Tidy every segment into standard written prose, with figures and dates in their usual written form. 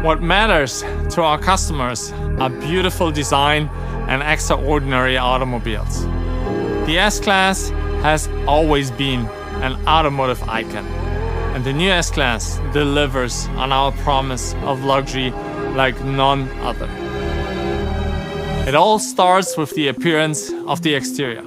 What matters to our customers are beautiful design and extraordinary automobiles. The S-Class has always been an automotive icon, and the new S-Class delivers on our promise of luxury like none other. It all starts with the appearance of the exterior.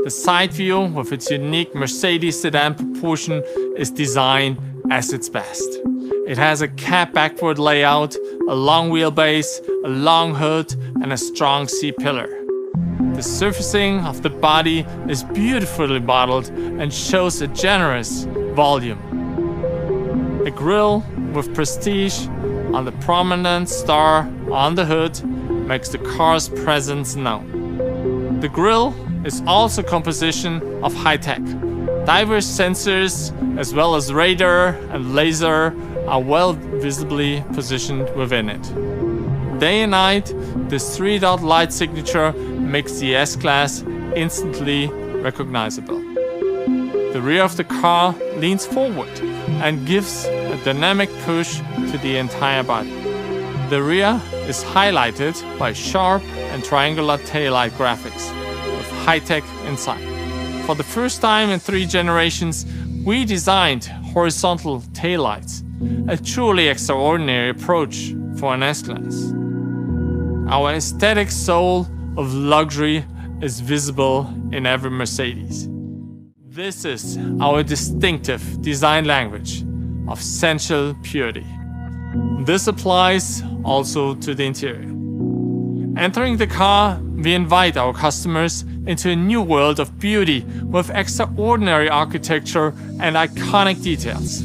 The side view, with its unique Mercedes sedan proportion, is designed as its best. It has a cab backward layout, a long wheelbase, a long hood, and a strong C-pillar. The surfacing of the body is beautifully modeled and shows a generous volume. A grille with prestige on the prominent star on the hood makes the car's presence known. The grille is also a composition of high-tech. Diverse sensors, as well as radar and laser, are well visibly positioned within it. Day and night, this 3-dot light signature makes the S-Class instantly recognizable. The rear of the car leans forward and gives a dynamic push to the entire body. The rear is highlighted by sharp and triangular taillight graphics with high-tech inside. For the first time in 3 generations, we designed horizontal taillights, a truly extraordinary approach for an S-Class. Our aesthetic soul of luxury is visible in every Mercedes. This is our distinctive design language of sensual purity. This applies also to the interior. Entering the car, we invite our customers into a new world of beauty with extraordinary architecture and iconic details.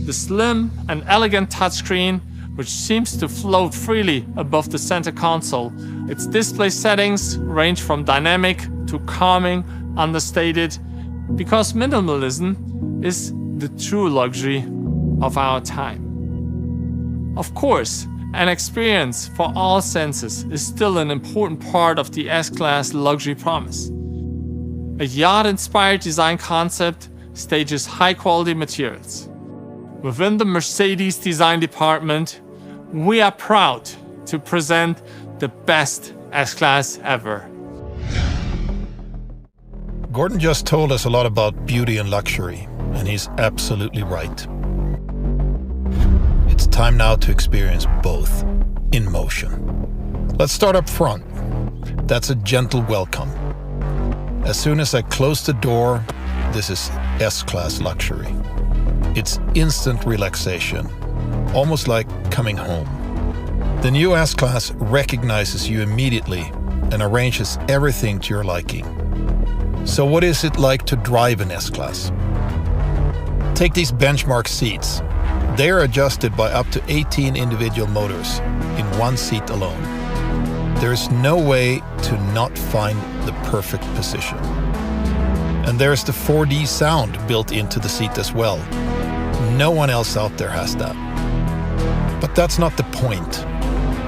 The slim and elegant touchscreen, which seems to float freely above the center console. Its display settings range from dynamic to calming, understated, because minimalism is the true luxury of our time. Of course, an experience for all senses is still an important part of the S-Class luxury promise. A yacht-inspired design concept stages high-quality materials. Within the Mercedes design department, we are proud to present the best S-Class ever. Gordon just told us a lot about beauty and luxury, and he's absolutely right. It's time now to experience both in motion. Let's start up front. That's a gentle welcome. As soon as I close the door, this is S-Class luxury. It's instant relaxation, almost like coming home. The new S-Class recognizes you immediately and arranges everything to your liking. So what is it like to drive an S-Class? Take these benchmark seats. They are adjusted by up to 18 individual motors in one seat alone. There is no way to not find the perfect position. And there's the 4D sound built into the seat as well. No one else out there has that. But that's not the point.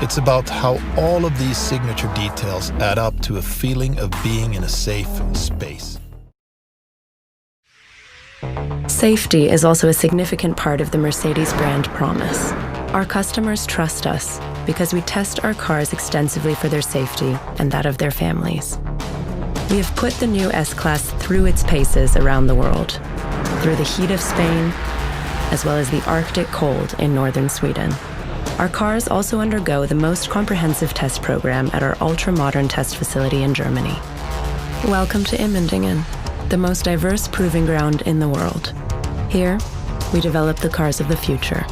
It's about how all of these signature details add up to a feeling of being in a safe space. Safety is also a significant part of the Mercedes brand promise. Our customers trust us because we test our cars extensively for their safety and that of their families. We have put the new S-Class through its paces around the world, through the heat of Spain, as well as the Arctic cold in northern Sweden. Our cars also undergo the most comprehensive test program at our ultra-modern test facility in Germany. Welcome to Immendingen, the most diverse proving ground in the world. Here, we develop the cars of the future.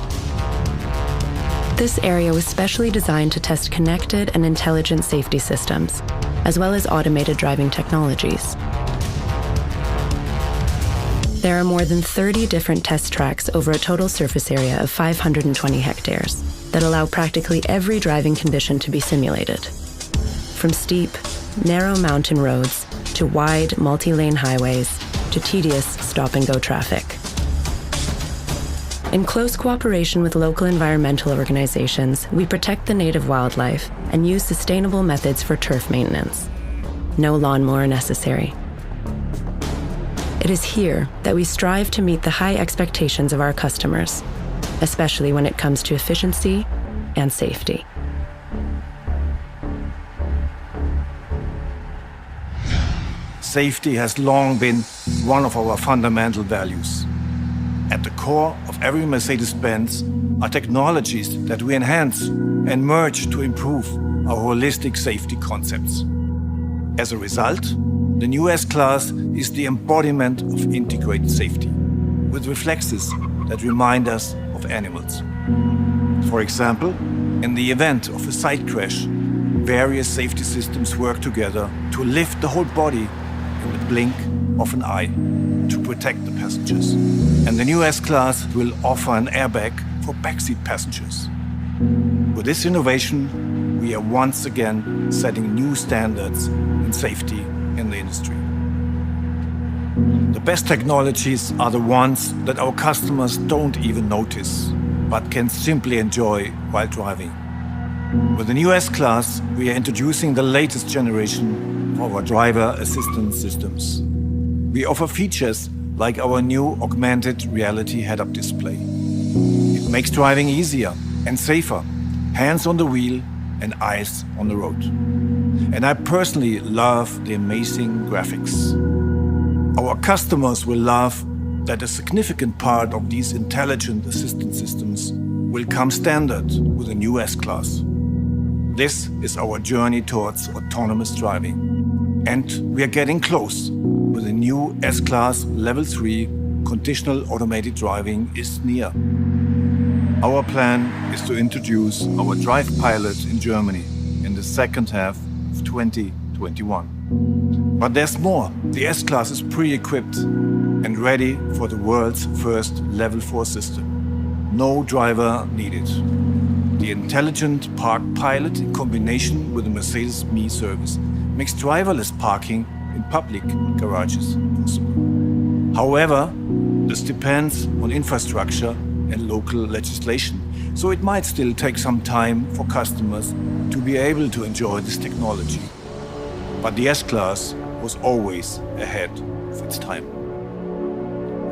This area was specially designed to test connected and intelligent safety systems, as well as automated driving technologies. There are more than 30 different test tracks over a total surface area of 520 hectares that allow practically every driving condition to be simulated. From steep, narrow mountain roads to wide, multi-lane highways to tedious stop-and-go traffic. In close cooperation with local environmental organizations, we protect the native wildlife and use sustainable methods for turf maintenance. No lawnmower necessary. It is here that we strive to meet the high expectations of our customers. especially when it comes to efficiency and safety. Safety has long been one of our fundamental values. At the core of every Mercedes-Benz are technologies that we enhance and merge to improve our holistic safety concepts. As a result, the new S-Class is the embodiment of integrated safety, with reflexes that remind us of animals. For example, in the event of a side crash, various safety systems work together to lift the whole body in the blink of an eye to protect the passengers. And the new S-Class will offer an airbag for backseat passengers. With this innovation, we are once again setting new standards in safety in the industry. The best technologies are the ones that our customers don't even notice, but can simply enjoy while driving. With the new S-Class, we are introducing the latest generation of our driver assistance systems. We offer features like our new augmented reality head-up display. It makes driving easier and safer, hands on the wheel and eyes on the road. And I personally love the amazing graphics. Our customers will love that a significant part of these intelligent assistance systems will come standard with the new S-Class. This is our journey towards autonomous driving. And we are getting close. With the new S-Class Level 3, conditional automated driving is near. Our plan is to introduce our Drive Pilot in Germany in the second half of 2021. But there's more. The S-Class is pre-equipped and ready for the world's first Level 4 system. No driver needed. The intelligent Park Pilot in combination with the Mercedes Me service makes driverless parking in public garages possible. However, this depends on infrastructure and local legislation, so it might still take some time for customers to be able to enjoy this technology. But the S-Class was always ahead of its time.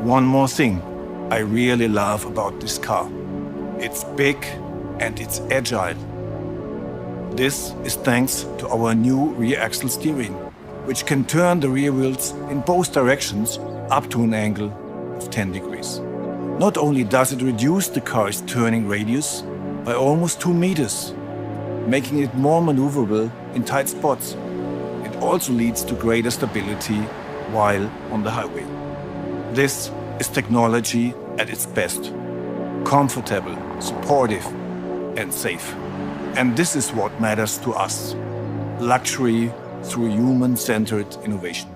One more thing I really love about this car. It's big and it's agile. This is thanks to our new rear axle steering, which can turn the rear wheels in both directions up to an angle of 10 degrees. Not only does it reduce the car's turning radius by almost 2 meters, making it more maneuverable in tight spots, it also leads to greater stability while on the highway. This is technology at its best. Comfortable, supportive, and safe. And this is what matters to us. Luxury through human-centered innovation.